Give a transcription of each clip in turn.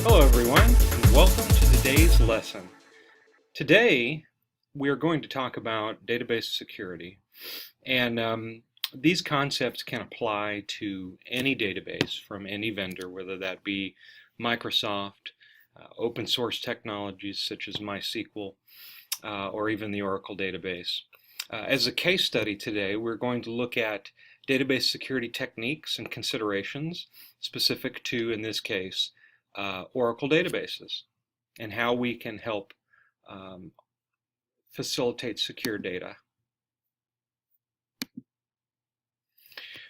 Hello everyone, and welcome to today's lesson. Today, we're going to talk about database security, and these concepts can apply to any database from any vendor, whether that be Microsoft, open source technologies such as MySQL, or even the Oracle database. As a case study today, we're going to look at database security techniques and considerations specific to, in this case, Oracle databases, and how we can help facilitate secure data.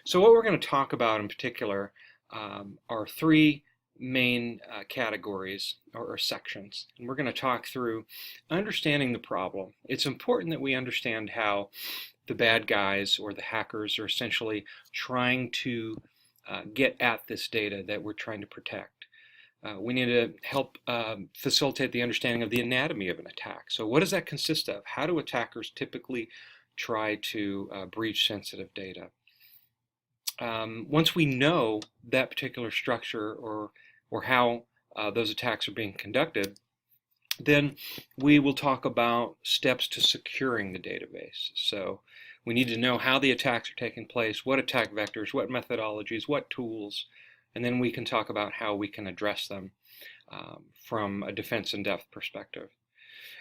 So what we're going to talk about in particular are three main categories or sections, and we're going to talk through understanding the problem. It's important that we understand how the bad guys or the hackers are essentially trying to get at this data that we're trying to protect. We need to help facilitate the understanding of the anatomy of an attack. So what does that consist of? How do attackers typically try to breach sensitive data? Once we know that particular structure or how those attacks are being conducted, then we will talk about steps to securing the database. So we need to know how the attacks are taking place, what attack vectors, what methodologies, what tools, and then we can talk about how we can address them from a defense in depth perspective.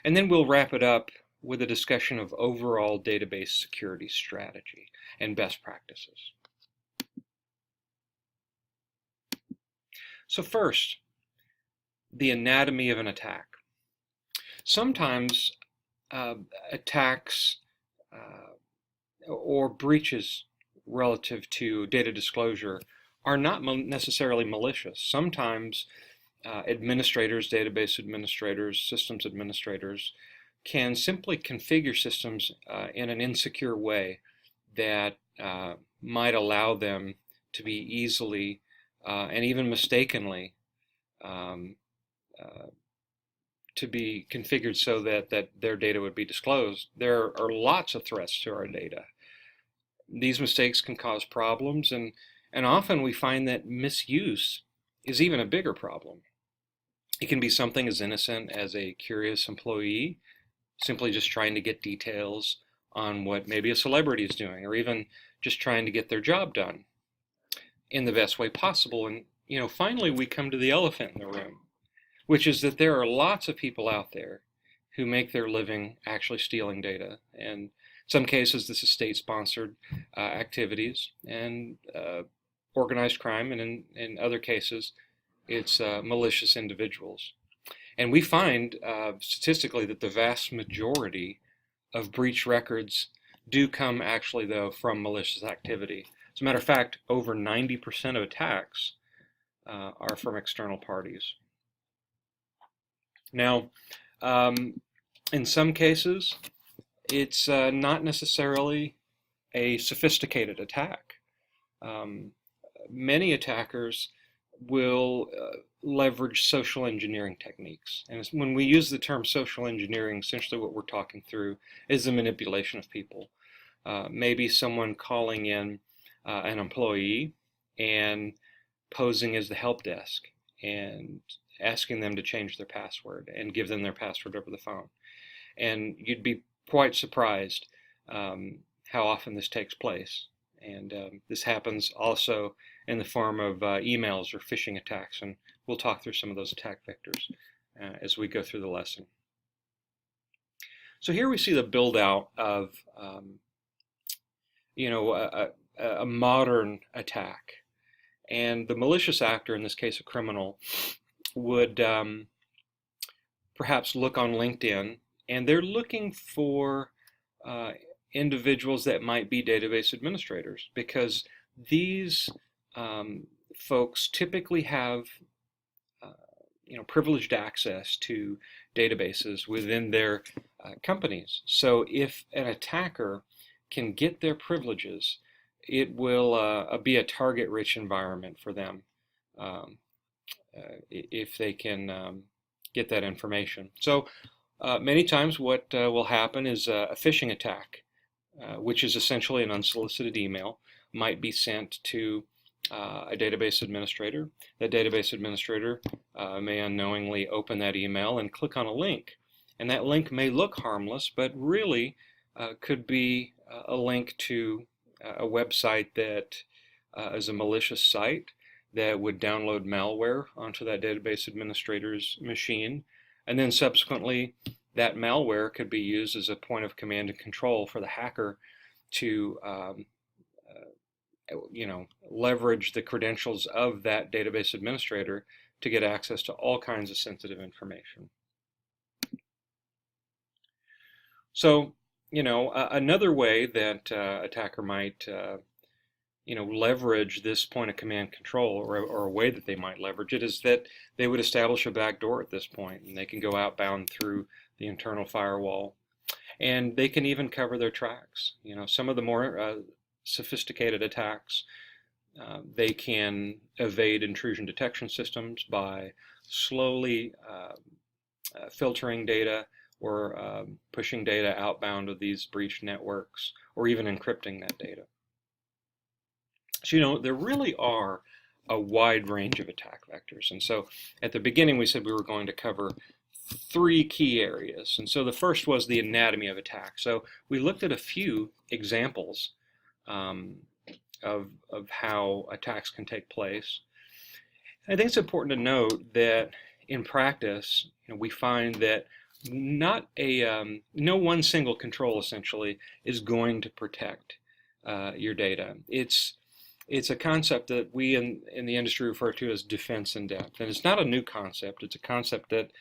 And then we'll wrap it up with a discussion of overall database security strategy and best practices. So first, the anatomy of an attack. Sometimes attacks or breaches relative to data disclosure are not necessarily malicious. Sometimes administrators, database administrators, systems administrators can simply configure systems in an insecure way that might allow them to be easily and even mistakenly to be configured so that their data would be disclosed. There are lots of threats to our data. These mistakes can cause problems, and often we find that misuse is even a bigger problem. It can be something as innocent as a curious employee simply just trying to get details on what maybe a celebrity is doing, or even just trying to get their job done in the best way possible. And finally we come to the elephant in the room, which is that there are lots of people out there who make their living actually stealing data. And in some cases this is state-sponsored activities and organized crime, and in other cases it's malicious individuals. And we find statistically that the vast majority of breach records do come actually though from malicious activity. As a matter of fact, over 90% of attacks are from external parties. Now, in some cases, it's not necessarily a sophisticated attack. Many attackers will leverage social engineering techniques. And when we use the term social engineering, essentially what we're talking through is the manipulation of people. Maybe someone calling in an employee and posing as the help desk and asking them to change their password and give them their password over the phone. And you'd be quite surprised how often this takes place. And this happens also in the form of emails or phishing attacks, and we'll talk through some of those attack vectors as we go through the lesson. So here we see the build out of a modern attack, and the malicious actor, in this case a criminal, would perhaps look on LinkedIn, and they're looking for individuals that might be database administrators, because these folks typically have privileged access to databases within their companies. So if an attacker can get their privileges, it will be a target-rich environment for them if they can get that information. So many times what will happen is a phishing attack, which is essentially an unsolicited email, might be sent to a database administrator. That database administrator may unknowingly open that email and click on a link. And that link may look harmless, but really could be a link to a website that is a malicious site that would download malware onto that database administrator's machine. And then subsequently, that malware could be used as a point of command and control for the hacker to leverage the credentials of that database administrator to get access to all kinds of sensitive information. So, another way that attacker might, leverage this point of command control, or a way that they might leverage it, is that they would establish a backdoor at this point, and they can go outbound through the internal firewall, and they can even cover their tracks. Some of the more sophisticated attacks, they can evade intrusion detection systems by slowly filtering data or pushing data outbound of these breached networks, or even encrypting that data. So, there really are a wide range of attack vectors. And so at the beginning we said we were going to cover 3 key areas. And so the first was the anatomy of attack. So we looked at a few examples of how attacks can take place. I think it's important to note that in practice, we find that no one single control essentially is going to protect your data. It's a concept that we in the industry refer to as defense in depth, and it's not a new concept. It's a concept that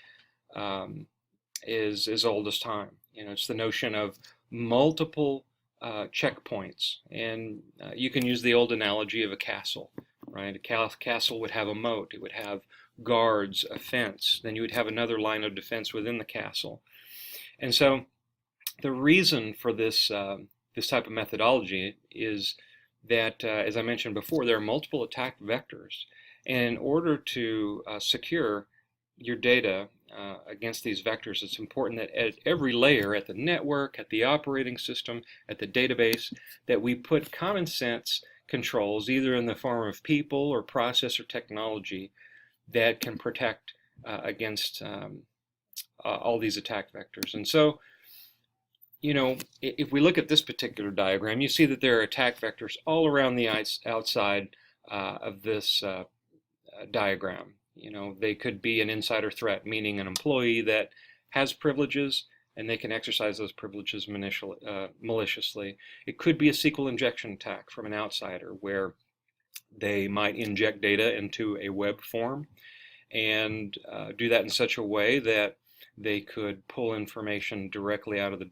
is as old as time. It's the notion of multiple checkpoints, and you can use the old analogy of a castle, right? A castle would have a moat. It would have guards, a fence. Then you would have another line of defense within the castle. And so the reason for this type of methodology is that, as I mentioned before, there are multiple attack vectors. And in order to secure your data against these vectors, it's important that at every layer, at the network, at the operating system, at the database, that we put common sense controls, either in the form of people or process or technology, that can protect against all these attack vectors. And so, if we look at this particular diagram, you see that there are attack vectors all around the outside of this diagram. They could be an insider threat, meaning an employee that has privileges and they can exercise those privileges maliciously. It could be a SQL injection attack from an outsider, where they might inject data into a web form and do that in such a way that they could pull information directly out of the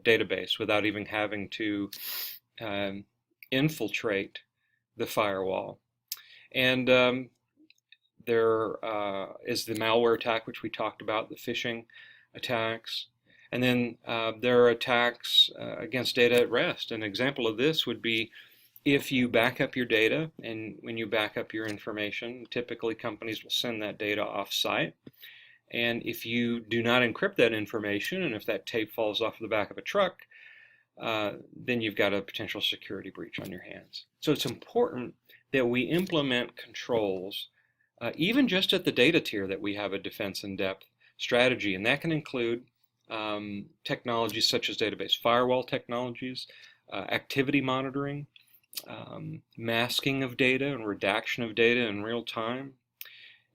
database without even having to infiltrate the firewall. And there is the malware attack, which we talked about, the phishing attacks. And then there are attacks against data at rest. An example of this would be if you back up your data, and when you back up your information, typically companies will send that data off-site. And if you do not encrypt that information, and if that tape falls off the back of a truck, then you've got a potential security breach on your hands. So it's important that we implement controls, even just at the data tier, that we have a defense in depth strategy. And that can include technologies such as database firewall technologies, activity monitoring, masking of data and redaction of data in real time.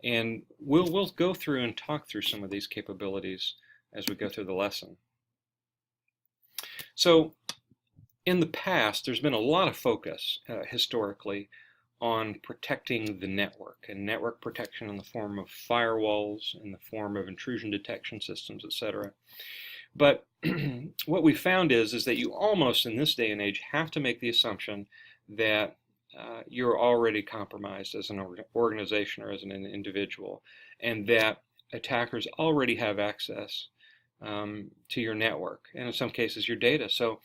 And we'll go through and talk through some of these capabilities as we go through the lesson. So in the past, there's been a lot of focus historically on protecting the network, and network protection in the form of firewalls, in the form of intrusion detection systems, etc. But what we found is that you almost, in this day and age, have to make the assumption that you're already compromised as an organization or as an individual, and that attackers already have access to your network, and in some cases your data. So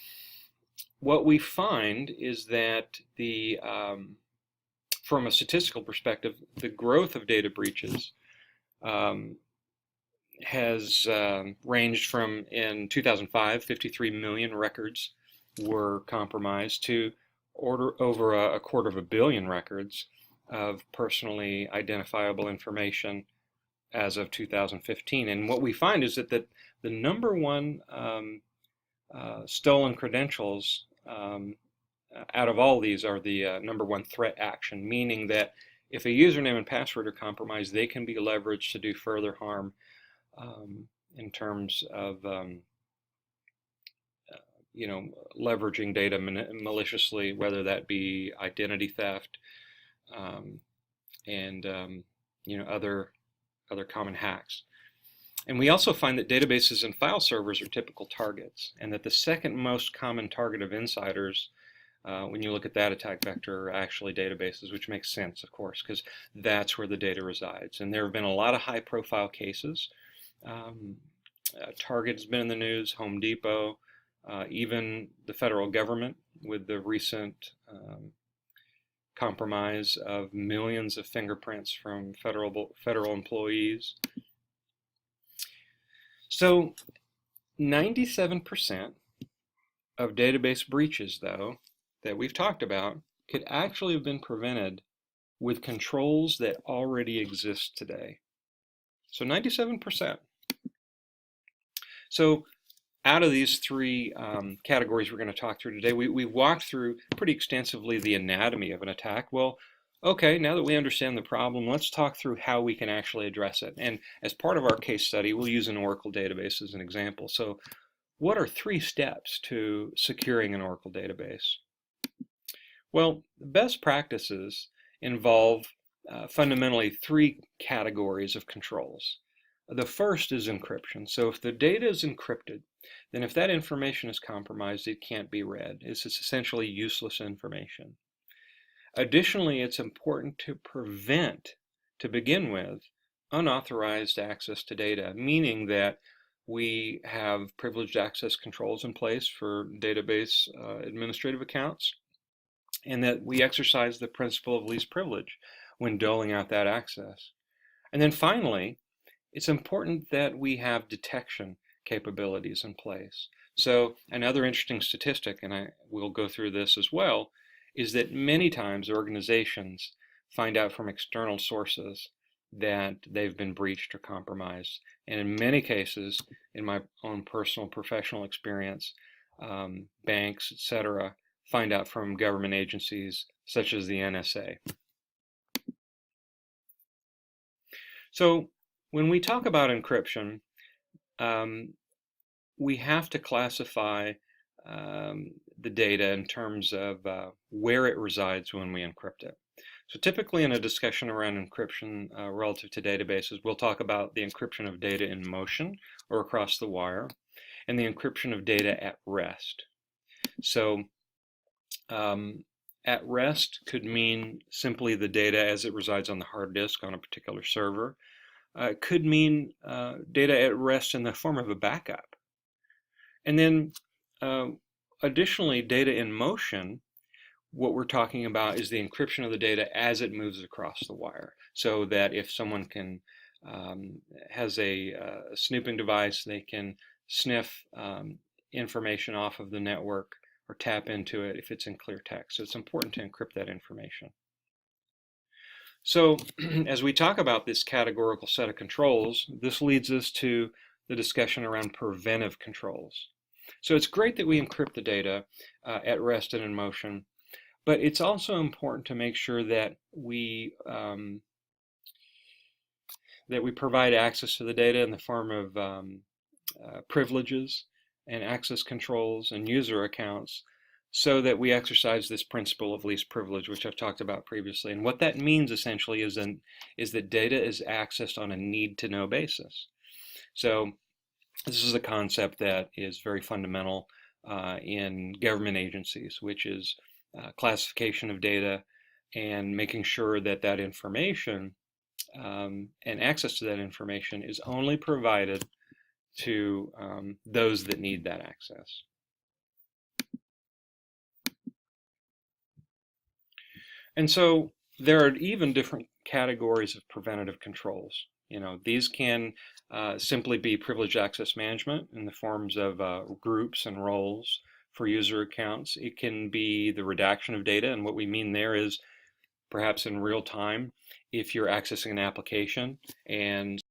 what we find is that from a statistical perspective, the growth of data breaches has ranged from, in 2005, 53 million records were compromised, to over a 250 million records of personally identifiable information as of 2015. And what we find is that the number one stolen credentials out of all these are the number one threat action, meaning that if a username and password are compromised, they can be leveraged to do further harm in terms of leveraging data maliciously, whether that be identity theft and other common hacks. And we also find that databases and file servers are typical targets, and that the second most common target of insiders, when you look at that attack vector, are actually databases, which makes sense, of course, because that's where the data resides. And there have been a lot of high-profile cases. Target has been in the news, Home Depot, even the federal government with the recent compromise of millions of fingerprints from federal employees. So 97% of database breaches, though, that we've talked about could actually have been prevented with controls that already exist today. So 97%. So out of these three categories we're going to talk through today, we walked through pretty extensively the anatomy of an attack. Well, okay, now that we understand the problem, let's talk through how we can actually address it. And as part of our case study, we'll use an Oracle database as an example. So what are 3 steps to securing an Oracle database? Well, best practices involve fundamentally 3 categories of controls. The first is encryption. So if the data is encrypted, then if that information is compromised, it can't be read. It's essentially useless information. Additionally, it's important to prevent, to begin with, unauthorized access to data, meaning that we have privileged access controls in place for database administrative accounts, and that we exercise the principle of least privilege when doling out that access. And then finally, it's important that we have detection capabilities in place. So another interesting statistic, and we'll go through this as well, is that many times organizations find out from external sources that they've been breached or compromised. And in many cases, in my own personal professional experience, banks, etc., find out from government agencies such as the NSA. So when we talk about encryption, we have to classify the data in terms of where it resides when we encrypt it. So typically in a discussion around encryption relative to databases, we'll talk about the encryption of data in motion or across the wire, and the encryption of data at rest. So at rest could mean simply the data as it resides on the hard disk on a particular server. It could mean data at rest in the form of a backup. And then additionally, data in motion, what we're talking about is the encryption of the data as it moves across the wire, so that if someone has a snooping device, they can sniff information off of the network or tap into it if it's in clear text. So it's important to encrypt that information. So as we talk about this categorical set of controls, this leads us to the discussion around preventive controls. So it's great that we encrypt the data at rest and in motion, but it's also important to make sure that we provide access to the data in the form of privileges and access controls and user accounts, so that we exercise this principle of least privilege, which I've talked about previously. And what that means essentially is that data is accessed on a need-to-know basis. So this is a concept that is very fundamental in government agencies, which is classification of data and making sure that that information and access to that information is only provided to those that need that access. And so there are even different categories of preventative controls. These can simply be privileged access management in the forms of groups and roles for user accounts. It can be the redaction of data, and what we mean there is perhaps in real time, if you're accessing an application and